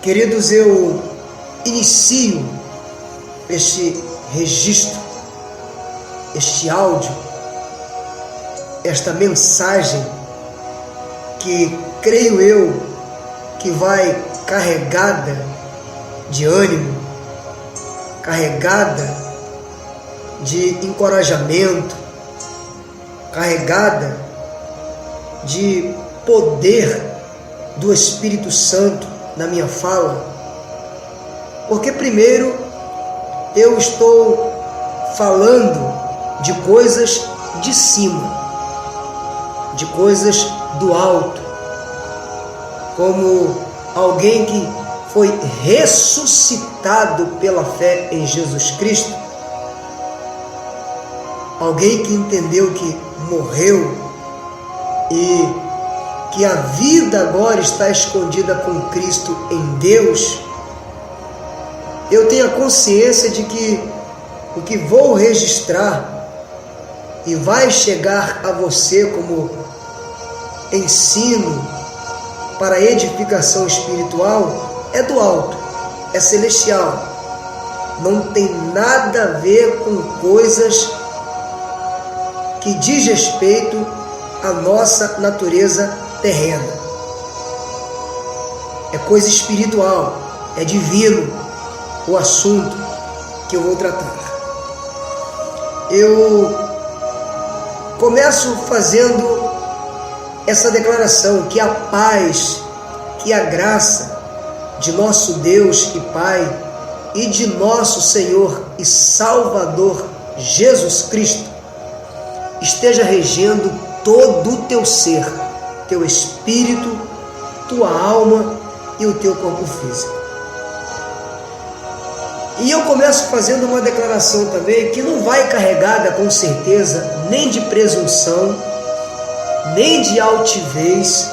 Queridos, eu inicio este registro, este áudio, esta mensagem que creio eu que vai carregada de ânimo, carregada de encorajamento, carregada de poder do Espírito Santo na minha fala, porque primeiro eu estou falando de coisas de cima, de coisas do alto, como alguém que foi ressuscitado pela fé em Jesus Cristo, alguém que entendeu que morreu e que a vida agora está escondida com Cristo em Deus. Eu tenho a consciência de que o que vou registrar e vai chegar a você como ensino para edificação espiritual é do alto, é celestial. Não tem nada a ver com coisas que diz respeito à nossa natureza terrena. É coisa espiritual, é divino o assunto que eu vou tratar. Eu começo fazendo essa declaração, que a paz, que a graça de nosso Deus e Pai e de nosso Senhor e Salvador Jesus Cristo esteja regendo todo o teu ser, teu espírito, tua alma e o teu corpo físico. E eu começo fazendo uma declaração também que não vai carregada com certeza nem de presunção, nem de altivez,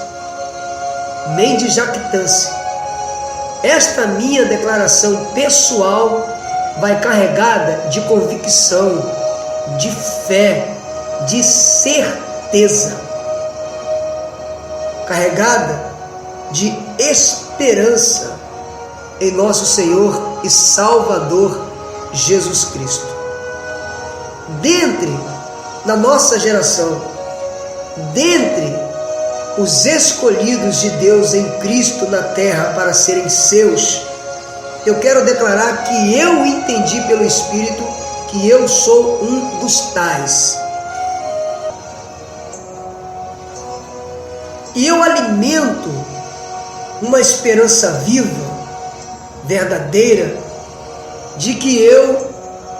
nem de jactância. Esta minha declaração pessoal vai carregada de convicção, de fé, de certeza, carregada de esperança em nosso Senhor e Salvador Jesus Cristo. Dentre, na nossa geração, dentre os escolhidos de Deus em Cristo na terra para serem seus, eu quero declarar que eu entendi pelo Espírito que eu sou um dos tais. E eu alimento uma esperança viva, verdadeira, de que eu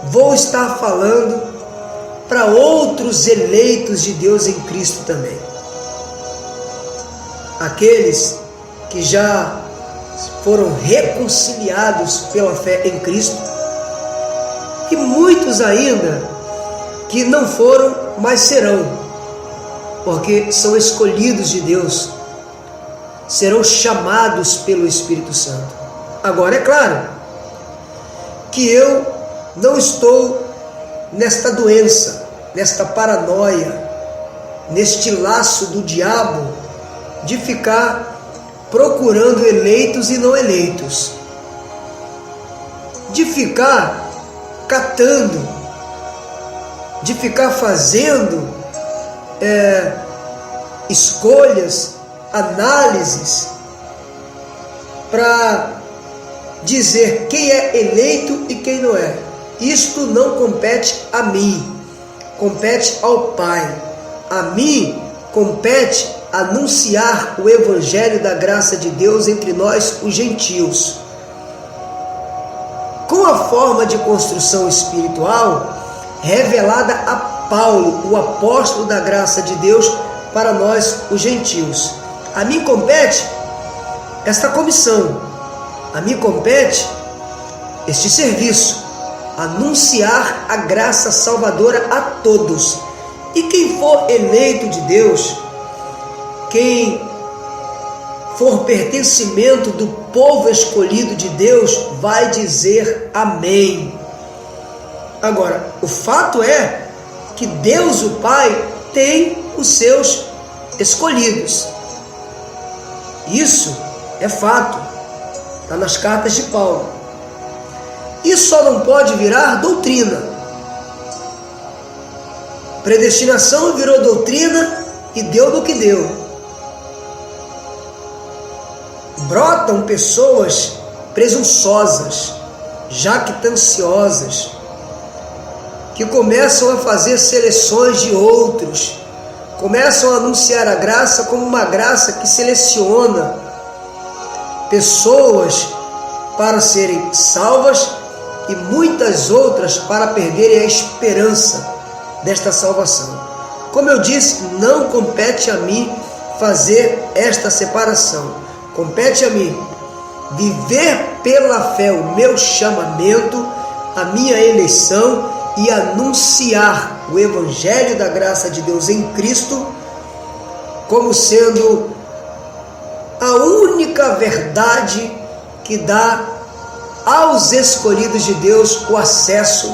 vou estar falando para outros eleitos de Deus em Cristo também. Aqueles que já foram reconciliados pela fé em Cristo, e muitos ainda que não foram, mas serão, porque são escolhidos de Deus, serão chamados pelo Espírito Santo. Agora, é claro que eu não estou nesta doença, nesta paranoia, neste laço do diabo de ficar procurando eleitos e não eleitos, de ficar catando, de ficar fazendo escolhas, análises para dizer quem é eleito e quem não é. Isto não compete a mim, compete ao Pai. A mim compete anunciar o Evangelho da graça de Deus entre nós, os gentios, com a forma de construção espiritual revelada a Paulo, o apóstolo da graça de Deus, para nós, os gentios. A mim compete esta comissão, a mim compete este serviço, anunciar a graça salvadora a todos. E quem for eleito de Deus, quem for pertencimento do povo escolhido de Deus, vai dizer amém. Agora, o fato é que Deus, o Pai, tem os seus escolhidos. Isso é fato. está nas cartas de Paulo. Isso só não pode virar doutrina. Predestinação virou doutrina e deu no que deu. Brotam pessoas presunçosas, jactanciosas, que começam a fazer seleções de outros, começam a anunciar a graça como uma graça que seleciona pessoas para serem salvas e muitas outras para perderem a esperança desta salvação. Como eu disse, não compete a mim fazer esta separação. Compete a mim viver pela fé o meu chamamento, a minha eleição e anunciar o Evangelho da graça de Deus em Cristo como sendo a única verdade que dá aos escolhidos de Deus o acesso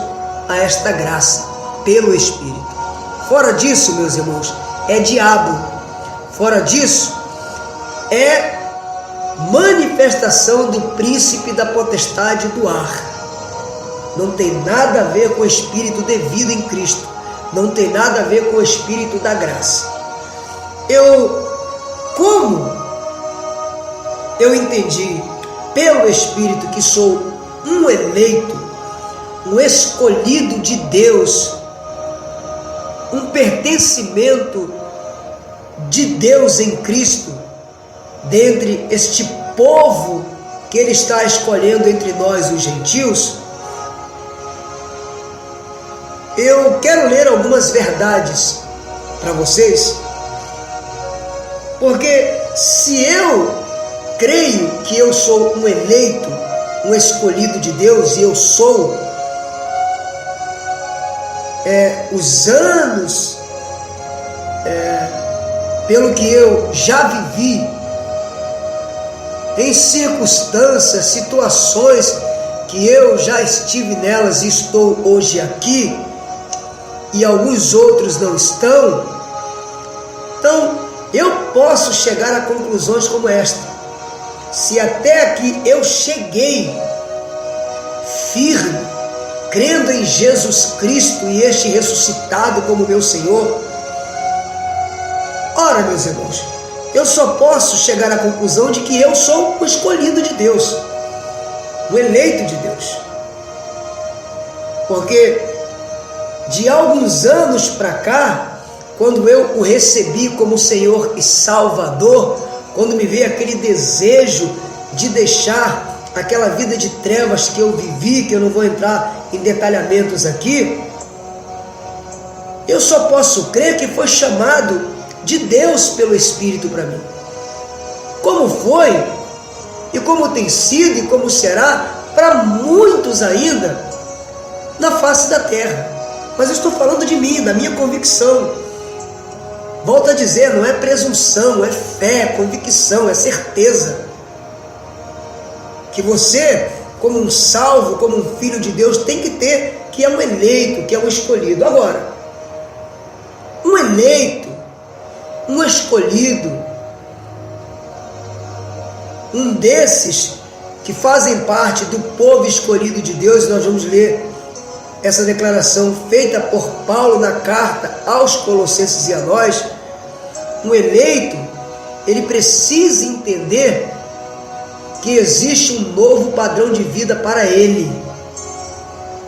a esta graça pelo Espírito. Fora disso, meus irmãos, é diabo. Fora disso, é manifestação do príncipe da potestade do ar. Não tem nada a ver com o Espírito devido em Cristo. Não tem nada a ver com o Espírito da graça. Como eu entendi pelo Espírito que sou um eleito, um escolhido de Deus, um pertencimento de Deus em Cristo, dentre este povo que Ele está escolhendo entre nós, os gentios, eu quero ler algumas verdades para vocês, porque se eu creio que eu sou um eleito, um escolhido de Deus, e eu sou, os anos, pelo que eu já vivi, em circunstâncias, situações que eu já estive nelas e estou hoje aqui, e alguns outros não estão, então eu posso chegar a conclusões como esta. Se até aqui eu cheguei firme, crendo em Jesus Cristo e este ressuscitado como meu Senhor, ora, meus irmãos, eu só posso chegar à conclusão de que eu sou o escolhido de Deus, o eleito de Deus. Porque de alguns anos para cá, quando eu o recebi como Senhor e Salvador, quando me veio aquele desejo de deixar aquela vida de trevas que eu vivi, que eu não vou entrar em detalhamentos aqui, eu só posso crer que foi chamado de Deus pelo Espírito para mim. Como foi, e como tem sido, e como será para muitos ainda na face da terra. Mas eu estou falando de mim, da minha convicção. Volto a dizer, não é presunção, é fé, é convicção, é certeza. Que você, como um salvo, como um filho de Deus, tem que ter, que é um eleito, que é um escolhido. Agora, um eleito, um escolhido, um desses que fazem parte do povo escolhido de Deus, nós vamos ler essa declaração feita por Paulo na carta aos Colossenses e a nós. Um eleito, ele precisa entender que existe um novo padrão de vida para ele.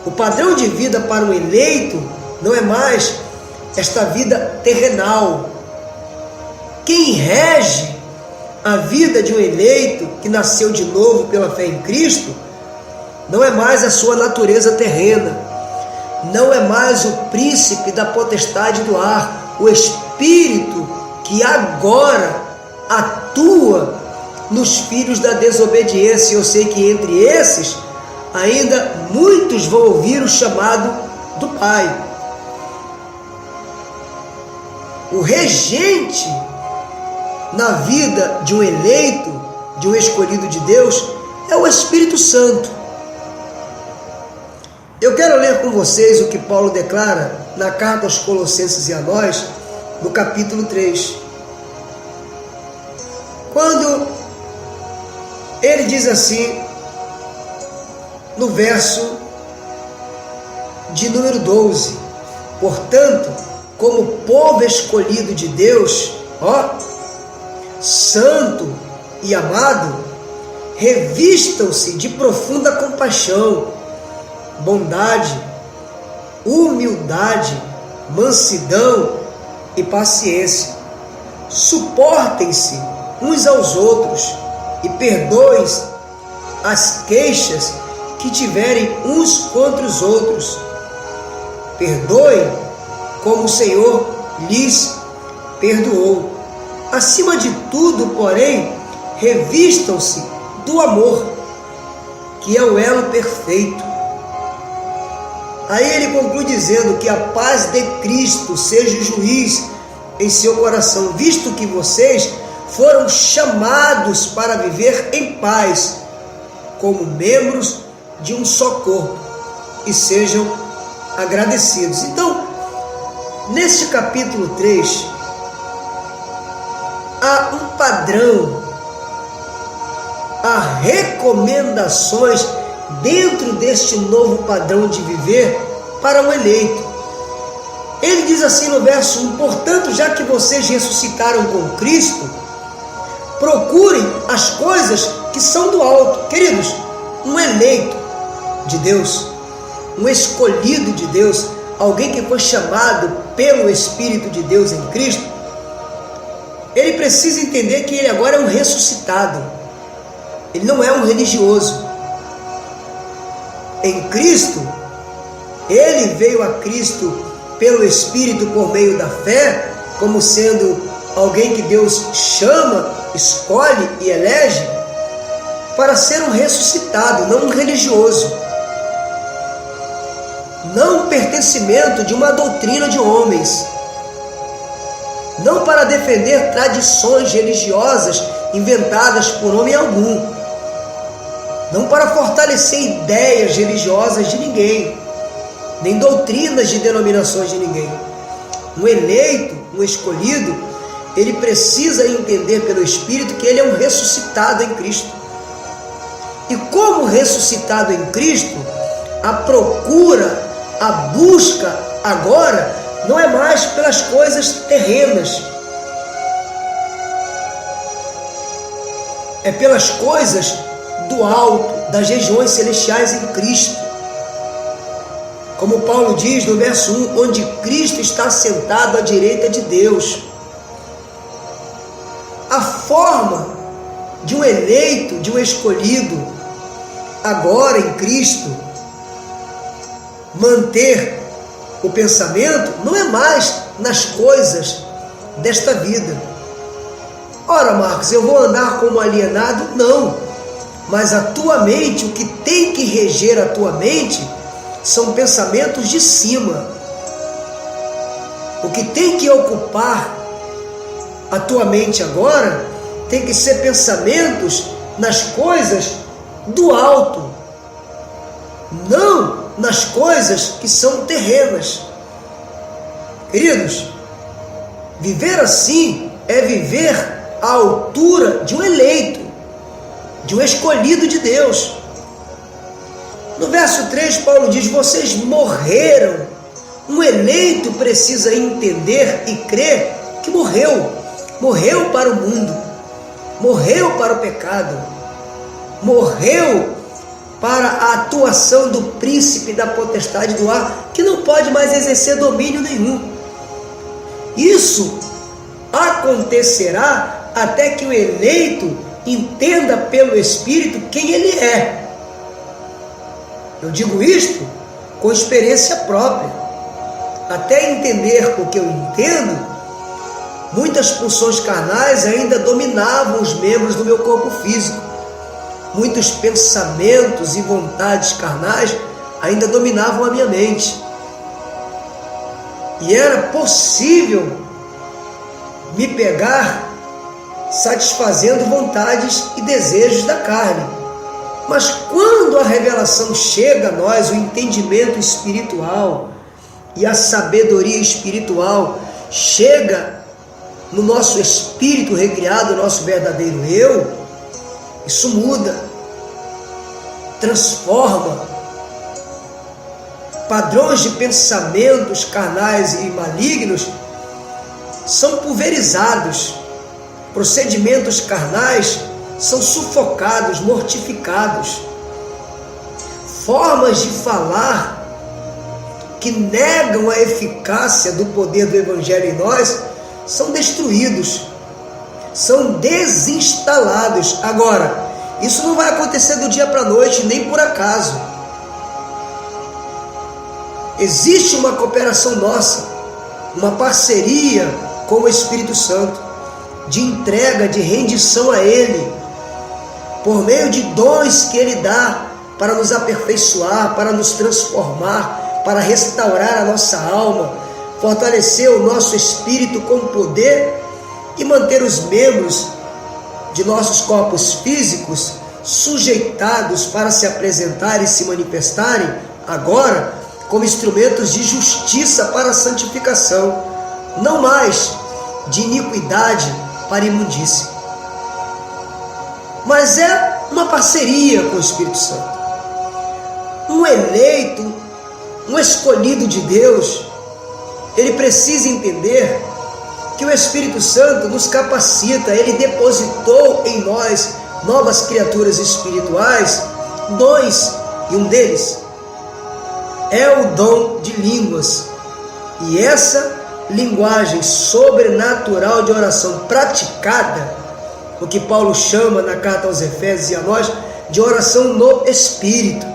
O padrão de vida para um eleito não é mais esta vida terrenal. Quem rege a vida de um eleito que nasceu de novo pela fé em Cristo não é mais a sua natureza terrena, não é mais o príncipe da potestade do ar, o Espírito que agora atua nos filhos da desobediência. Eu sei que entre esses ainda muitos vão ouvir o chamado do Pai. O regente na vida de um eleito, de um escolhido de Deus, é o Espírito Santo. Eu quero ler com vocês o que Paulo declara na carta aos Colossenses e a nós, no capítulo 3. Quando Ele diz assim, no verso de número 12: portanto, como povo escolhido de Deus, santo e amado, revistam-se de profunda compaixão, bondade, humildade, mansidão e paciência. Suportem-se uns aos outros e perdoem as queixas que tiverem uns contra os outros. Perdoem como o Senhor lhes perdoou. Acima de tudo, porém, revistam-se do amor, que é o elo perfeito. Aí ele conclui dizendo que a paz de Cristo seja o juiz em seu coração, visto que vocês foram chamados para viver em paz, como membros de um só corpo, e sejam agradecidos. Então, neste capítulo 3, há um padrão, há recomendações dentro deste novo padrão de viver para o eleito. Ele diz assim no verso 1: portanto, já que vocês ressuscitaram com Cristo, procurem as coisas que são do alto. Queridos, um eleito de Deus, um escolhido de Deus, alguém que foi chamado pelo Espírito de Deus em Cristo, ele precisa entender que ele agora é um ressuscitado. Ele não é um religioso. Em Cristo, ele veio a Cristo pelo Espírito por meio da fé, como sendo alguém que Deus chama, escolhe e elege para ser um ressuscitado, não um religioso. Não um pertencimento de uma doutrina de homens. Não para defender tradições religiosas inventadas por homem algum. Não para fortalecer ideias religiosas de ninguém, nem doutrinas de denominações de ninguém. Um eleito, um escolhido, ele precisa entender pelo Espírito que ele é um ressuscitado em Cristo. E como ressuscitado em Cristo, a procura, a busca agora não é mais pelas coisas terrenas, é pelas coisas do alto, das regiões celestiais em Cristo. Como Paulo diz no verso 1, onde Cristo está sentado à direita de Deus. A forma de um eleito, de um escolhido, agora em Cristo, manter o pensamento não é mais nas coisas desta vida. Ora, Marcos, eu vou andar como alienado? Não. Mas a tua mente, o que tem que reger a tua mente, são pensamentos de cima. O que tem que ocupar a tua mente agora tem que ser pensamentos nas coisas do alto, não nas coisas que são terrenas. Queridos, viver assim é viver à altura de um eleito, de um escolhido de Deus. No verso 3, Paulo diz: vocês morreram. Um eleito precisa entender e crer que morreu. Morreu para o mundo, morreu para o pecado, morreu para a atuação do príncipe da potestade do ar, que não pode mais exercer domínio nenhum. Isso acontecerá até que o eleito entenda pelo Espírito quem ele é. Eu digo isto com experiência própria. Até entender o que eu entendo, muitas pulsões carnais ainda dominavam os membros do meu corpo físico. Muitos pensamentos e vontades carnais ainda dominavam a minha mente. E era possível me pegar satisfazendo vontades e desejos da carne. Mas quando a revelação chega a nós, o entendimento espiritual e a sabedoria espiritual chega no nosso espírito recriado, nosso verdadeiro eu, Isso muda, transforma. Padrões de pensamentos carnais e malignos são pulverizados. Procedimentos carnais são sufocados, mortificados. Formas de falar que negam a eficácia do poder do Evangelho em nós são destruídos, são desinstalados. Agora, isso não vai acontecer do dia para a noite, nem por acaso. Existe uma cooperação nossa, uma parceria com o Espírito Santo, de entrega, de rendição a Ele, por meio de dons que Ele dá para nos aperfeiçoar, para nos transformar, para restaurar a nossa alma, fortalecer o nosso espírito com poder e manter os membros de nossos corpos físicos sujeitados para se apresentarem e se manifestarem agora como instrumentos de justiça para a santificação, não mais de iniquidade para imundície. Mas é uma parceria com o Espírito Santo. Um eleito, um escolhido de Deus, ele precisa entender que o Espírito Santo nos capacita, ele depositou em nós, novas criaturas espirituais, dons, e um deles é o dom de línguas. E essa linguagem sobrenatural de oração praticada, o que Paulo chama na carta aos Efésios e a nós, de oração no Espírito.